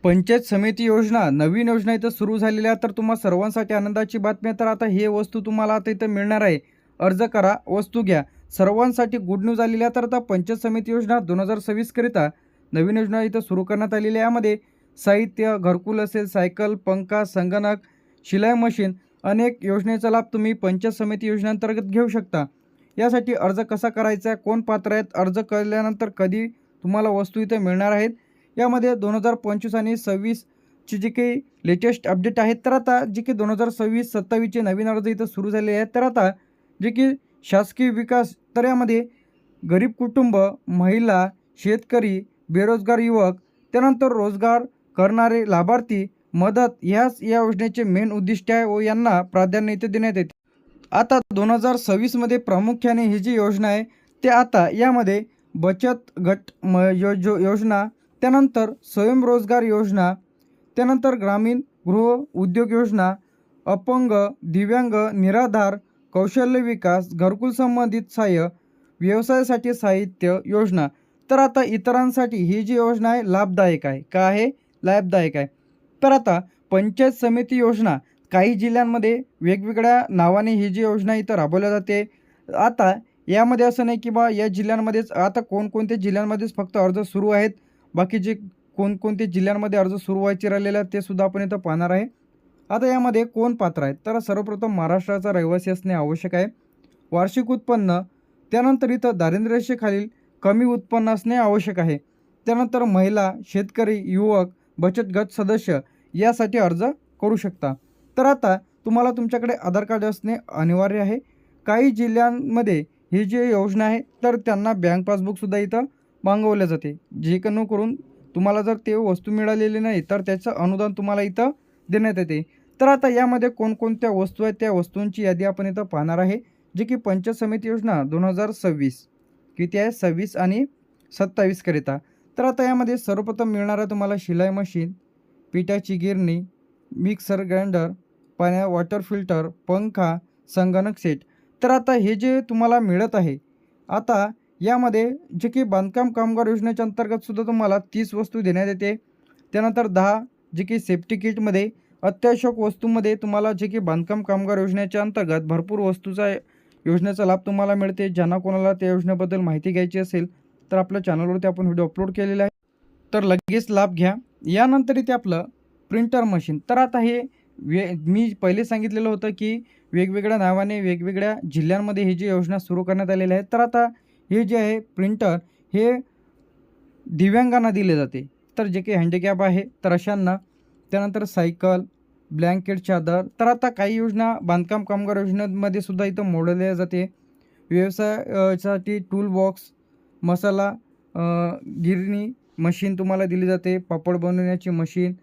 पंचायत समिती योजना नवीन योजना इथं सुरू झालेल्या तर तुम्हा सर्वांसाठी आनंदाची बातमी आहे. तर आता हे वस्तू तुम्हाला आता इथं मिळणार आहे. अर्ज करा, वस्तू घ्या. सर्वांसाठी गुड न्यूज आलेली आहे. तर आता पंचायत समिती योजना 2026 करिता नवीन योजना इथं सुरू करण्यात आलेली आहे. यामध्ये साहित्य, घरकुल असेल, सायकल, पंखा, संगणक, शिलाई मशीन अनेक योजनेचा लाभ तुम्ही पंचायत समिती योजनेअंतर्गत घेऊ शकता. यासाठी अर्ज कसा करायचा आहे, कोण पात्र आहेत, अर्ज केल्यानंतर कधी तुम्हाला वस्तू इथे मिळणार आहेत, यामध्ये 2025 आणि 26ची जी काही लेटेस्ट अपडेट आहेत. तर आता जे की 2026-27चे नवीन अर्ज इथं सुरू झाले आहेत. तर आता जे की शासकीय विकास, तर यामध्ये गरीब कुटुंब, महिला, शेतकरी, बेरोजगार युवक, त्यानंतर रोजगार करणारे लाभार्थी, मदत ह्याच या योजनेचे मेन उद्दिष्ट आहे व यांना प्राधान्य इथे देण्यात येते. आता 2026मध्ये प्रामुख्याने ही जी योजना आहे ते आता यामध्ये बचत गट योजना, त्यानंतर स्वयंरोजगार योजना, त्यानंतर ग्रामीण गृह उद्योग योजना, अपंग, दिव्यांग, निराधार, कौशल्य विकास, घरकुल संबंधित सहाय्य, व्यवसायासाठी साहित्य योजना. तर आता इतरांसाठी ही जी योजना आहे लाभदायक आहे. का आहे? लाभदायक आहे. तर आता पंचायत समिती योजना काही जिल्ह्यांमध्ये वेगवेगळ्या नावाने ही जी योजना इथं राबवल्या जाते. आता यामध्ये असं नाही की बा या जिल्ह्यांमध्येच, आता कोणकोणत्या जिल्ह्यांमध्येच फक्त अर्ज सुरू आहेत, बाकीचे कोणकोणते जिल्ह्यांमध्ये अर्ज सुरू व्हायचे राहिलेले आहेत ते सुद्धा आपण इथं पाहणार आहे. आता यामध्ये कोण पात्र आहेत, तर सर्वप्रथम महाराष्ट्राचा रहिवासी असणे आवश्यक आहे. वार्षिक उत्पन्न, त्यानंतर इथं दारिद्र्यरेषेखालील कमी उत्पन्न असणे आवश्यक आहे. त्यानंतर महिला, शेतकरी, युवक, बचत गट सदस्य यासाठी अर्ज करू शकता. तर आता तुम्हाला तुमच्याकडे आधार कार्ड असणे अनिवार्य आहे. काही जिल्ह्यांमध्ये ही जी योजना आहे तर त्यांना बँक पासबुकसुद्धा इथं मागवले जाते, जेणेकरून तुम्हाला जर ते वस्तू मिळालेली नाही तर त्याचं अनुदान तुम्हाला इथं देण्यात येते. तर आता यामध्ये कोणकोणत्या वस्तू आहेत त्या वस्तूंची यादी आपण इथं पाहणार आहे, जे की पंचायत समिती योजना 2026 किती आहे, 26 आणि 27 करिता. तर आता यामध्ये सर्वप्रथम मिळणार आहे तुम्हाला शिलाई मशीन, पिठाची गिरणी, मिक्सर ग्राइंडर, वॉटर फिल्टर, पंखा, संगणक सेट. तर आता हे जे तुम्हाला मिळत आहे, आता यामध्ये जे की बांधकाम कामगार योजनेच्या अंतर्गत सुद्धा तुम्हाला 30 वस्तू देण्यात येते. त्यानंतर 10 जे की सेफ्टी किटमध्ये अत्यावश्यक वस्तूंमध्ये तुम्हाला जे की बांधकाम कामगार योजनेच्या अंतर्गत भरपूर वस्तूचा योजनेचा लाभ तुम्हाला मिळते. ज्यांना कोणाला त्या योजनेबद्दल माहिती घ्यायची असेल तर आपल्या चॅनलवरती आपण व्हिडिओ अपलोड केलेला आहे, तर लगेच लाभ घ्या. यानंतर इथे आपलं प्रिंटर मशीन. तर आता हे मी पहिले सांगितलेलं होतं की वेगवेगळ्या नावाने वेगवेगळ्या जिल्ह्यांमध्ये ही जी योजना सुरू करण्यात आलेली आहे. तर आता हे जे आहे प्रिंटर, हे दिव्यांगांना दिले जाते, तर जे काही हँडिकॅप आहे तर अशांना. त्यानंतर सायकल, ब्लँकेट, चादर. तर आता काही योजना बांधकाम कामगार योजनेमध्ये सुद्धा इथं मोडल्या जाते. व्यवसायासाठी टूल बॉक्स, मसाला गिरणी मशीन तुम्हाला दिली जाते, पापड बनवण्याची मशीन,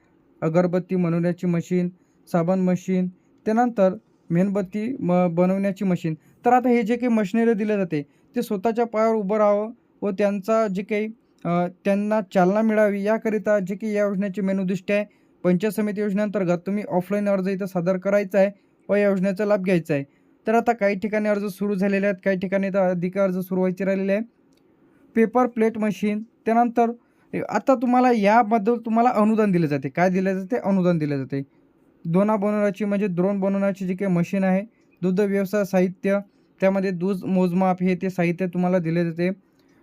अगरबत्ती बनवण्याची मशीन, साबण मशीन, त्यानंतर मेणबत्ती बनवण्याची मशीन. तर आता हे जे काही मशिनरी दिले जाते ते स्वतःच्या पायावर उभं राहावं व त्यांचा जे काही त्यांना चालना मिळावी याकरिता जे की या योजनेचे मेन उद्दिष्ट आहे. पंचायत समिती योजनेअंतर्गत तुम्ही ऑफलाईन अर्ज इथं सादर करायचा आहे व या योजनेचा लाभ घ्यायचा आहे. तर आता काही ठिकाणी अर्ज सुरू झालेले आहेत, काही ठिकाणी तर अधिक अर्ज सुरू व्हायचे राहिलेले आहे. पेपर प्लेट मशीन, त्यानंतर आता तुम्हाला याबद्दल तुम्हाला अनुदान दिले जाते. काय दिले जाते? अनुदान दिले जाते. दोना बनवण्याची म्हणजे द्रोण बनवण्याची जी काही मशीन आहे, दुग्ध व्यवसाय साहित्य, त्यामध्ये दूध मोजमाप हे ते साहित्य तुम्हाला दिले जाते.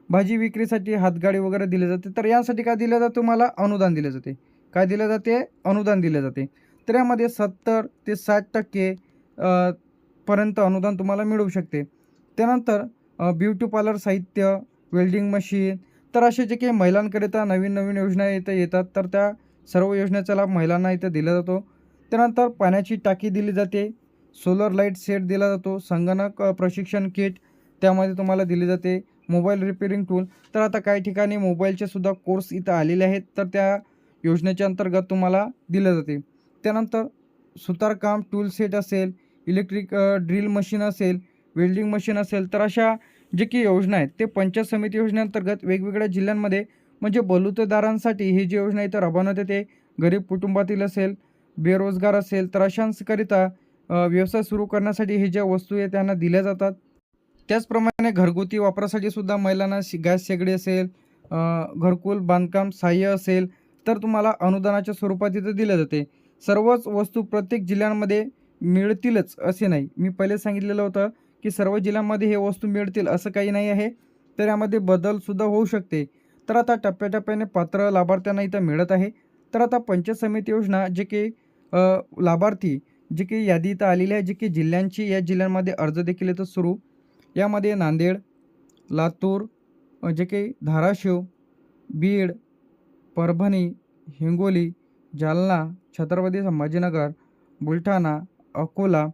भाजी विक्रीसाठी हातगाडी वगैरे दिले जाते. तर यासाठी काय दिलं जातं? तुम्हाला अनुदान दिले जाते. काय दिलं जाते? अनुदान दिले जाते. तर यामध्ये 70 ते 60% पर्यंत अनुदान तुम्हाला मिळू शकते. त्यानंतर ब्युटी पार्लर साहित्य, वेल्डिंग मशीन. तर असे जे काही महिलांकरिता नवीन नवीन योजना इथं येतात, तर त्या सर्व योजनेचा लाभ महिलांना इथं दिला जातो. त्यानंतर पाण्याची टाकी दिली जाते, सोलर लाईट सेट दिला जातो, संगणक प्रशिक्षण किट त्यामध्ये तुम्हाला दिली जाते, मोबाईल रिपेअरिंग टूल. तर आता काही ठिकाणी मोबाईलचे सुद्धा कोर्स इथं आलेले आहेत, तर त्या योजनेच्या अंतर्गत तुम्हाला दिलं जाते. त्यानंतर सुतारकाम टूल सेट असेल, इलेक्ट्रिक ड्रिल मशीन असेल, वेल्डिंग मशीन असेल. तर अशा जे की योजना आहेत ते पंचायत समिती योजनेअंतर्गत वेगवेगळ्या जिल्ह्यांमध्ये म्हणजे बलुतेदारांसाठी ही जी योजना इथं राबवण्यात येते. गरीब कुटुंबातील असेल, बेरोजगार असेल तर अशांकरिता व्यवसाय सुरू करण्यासाठी हे ज्या वस्तू आहेत त्यांना दिल्या जातात. त्याचप्रमाणे घरगुती वापरासाठी सुद्धा महिलांना गॅस शेगडी असेल, घरकुल बांधकाम सहाय्य असेल, तर तुम्हाला अनुदानाच्या स्वरूपात इथं दिलं जाते. सर्वच वस्तू प्रत्येक जिल्ह्यांमध्ये मिळतीलच असे नाही. मी पहिले सांगितलेलं होतं की सर्व जिल्ह्यांमध्ये हे वस्तू मिळतील असं काही नाही आहे. तर यामध्ये बदलसुद्धा होऊ शकते. तर आता टप्प्याटप्प्याने पात्र लाभार्थ्यांना इथं मिळत आहे. तर आता पंचायत समिती योजना जे की लाभार्थी जी काही यादी इथं आलेली आहे, जी की जिल्ह्यांची, या जिल्ह्यांमध्ये अर्ज देखील इथं सुरू. यामध्ये नांदेड, लातूर, जे काही धाराशिव, बीड, परभणी, हिंगोली, जालना, छत्रपती संभाजीनगर, बुलढाणा, अकोला.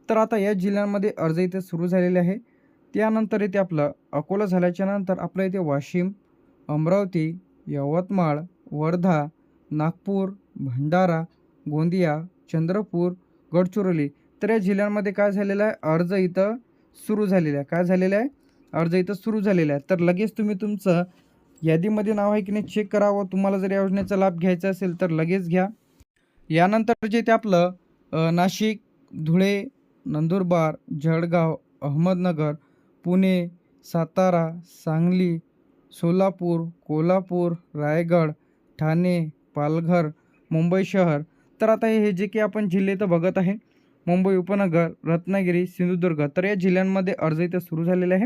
तर आता या जिल्ह्यांमध्ये अर्ज इथे सुरू झालेले आहे. त्यानंतर इथे आपलं अकोला झाल्याच्या नंतर आपलं इथे वाशिम, अमरावती, यवतमाळ, वर्धा, नागपूर, भंडारा, गोंदिया, चंद्रपूर, गडचिरोली. तर या जिल्ह्यांमध्ये काय झालेलं आहे, अर्ज इथं सुरू झालेला आहे. काय झालेलं आहे, अर्ज इथं सुरू झालेला आहे. तर लगेच तुम्ही तुमचं यादीमध्ये नाव आहे की नाही चेक करा व तुम्हाला जर या योजनेचा लाभ घ्यायचा असेल तर लगेच घ्या. यानंतर जे ते आपलं नाशिक, धुळे, नंदुरबार, जळगाव, अहमदनगर, पुणे, सातारा, सांगली, सोलापूर, कोल्हापूर, रायगड, ठाणे, पालघर, मुंबई शहर. तर आता हे जे की आपण जिल्हे तर बघत आहे, मुंबई उपनगर, रत्नागिरी, सिंधुदुर्ग. तर या जिल्ह्यांमध्ये अर्ज इथे सुरू झालेले आहे.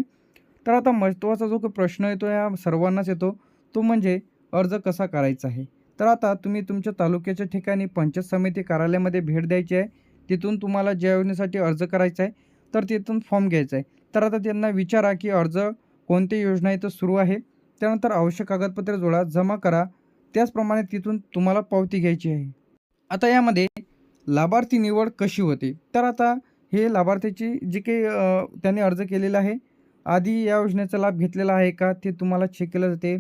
तर आता महत्त्वाचा जो काही प्रश्न येतो या सर्वांनाच येतो, तो म्हणजे अर्ज कसा करायचा आहे. तर आता तुम्ही तुमच्या तालुक्याच्या ठिकाणी पंचायत समिती कार्यालयामध्ये भेट द्यायची आहे. तिथून तुम्हाला ज्या योजनेसाठी अर्ज करायचा आहे, तर तिथून फॉर्म घ्यायचा आहे. तर आता त्यांना विचारा की अर्ज कोणती योजना इथं सुरू आहे. त्यानंतर आवश्यक कागदपत्रे जोडा, जमा करा. त्याचप्रमाणे तिथून तुम्हाला पावती घ्यायची आहे. आता यामध्ये लाभार्थी निवड कशी होते? तर आता हे लाभार्थीची जी काही त्यांनी अर्ज केलेला आहे, आधी या योजनेचा लाभ घेतलेला आहे का ते तुम्हाला चेक केलं जाते.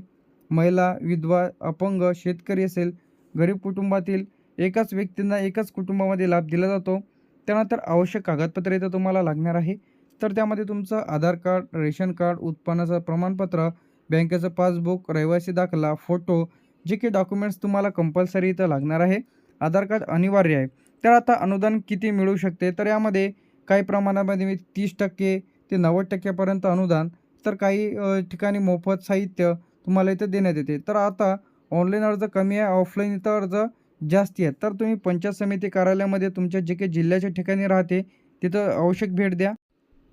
महिला, विधवा, अपंग, शेतकरी असेल, गरीब कुटुंबातील एकाच व्यक्तींना एकाच कुटुंबामध्ये लाभ दिला जातो. त्यानंतर आवश्यक कागदपत्रे इथं तुम्हाला लागणार आहे. तर त्यामध्ये तुमचं आधार कार्ड, रेशन कार्ड, उत्पन्नाचं प्रमाणपत्र, बँकेचं पासबुक, रहिवासी दाखला, फोटो, जे काही डॉक्युमेंट्स तुम्हाला कंपल्सरी इथं लागणार आहे. आधार कार्ड अनिवार्य आहे. तर आता अनुदान किती मिळू शकते? तर यामध्ये काही प्रमाणामध्ये 30% ते 90% अनुदान, तर काही ठिकाणी मोफत साहित्य तुम्हाला इथं देण्यात येते. तर आता ऑनलाईन अर्ज कमी आहे, ऑफलाईन इथं अर्ज जास्ती आहेत. तर तुम्ही पंचायत समिती कार्यालयामध्ये तुमच्या जे काही जिल्ह्याच्या ठिकाणी राहते, तिथं आवश्यक भेट द्या.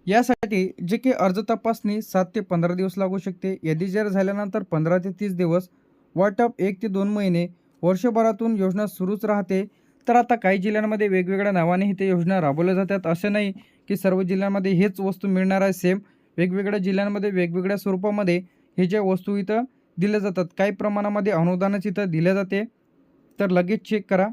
यासाठी जे काही अर्ज तपासणी 7 ते 15 दिवस लागू शकते. यादी जाहीर झाल्यानंतर 15 ते 30 दिवस, वाटप 1 ते 2 महिने, वर्षभरातून योजना सुरूच राहते. तर आता काही जिल्ह्यांमध्ये वेगवेगळ्या नावाने इथे योजना राबवल्या जातात. असं नाही की सर्व जिल्ह्यांमध्ये हेच वस्तू मिळणार आहे सेम. वेगवेगळ्या जिल्ह्यांमध्ये वेगवेगळ्या स्वरूपामध्ये हे ज्या वस्तू इथं दिल्या जातात. काही प्रमाणामध्ये अनुदानच इथं दिले जाते. तर लगेच चेक करा.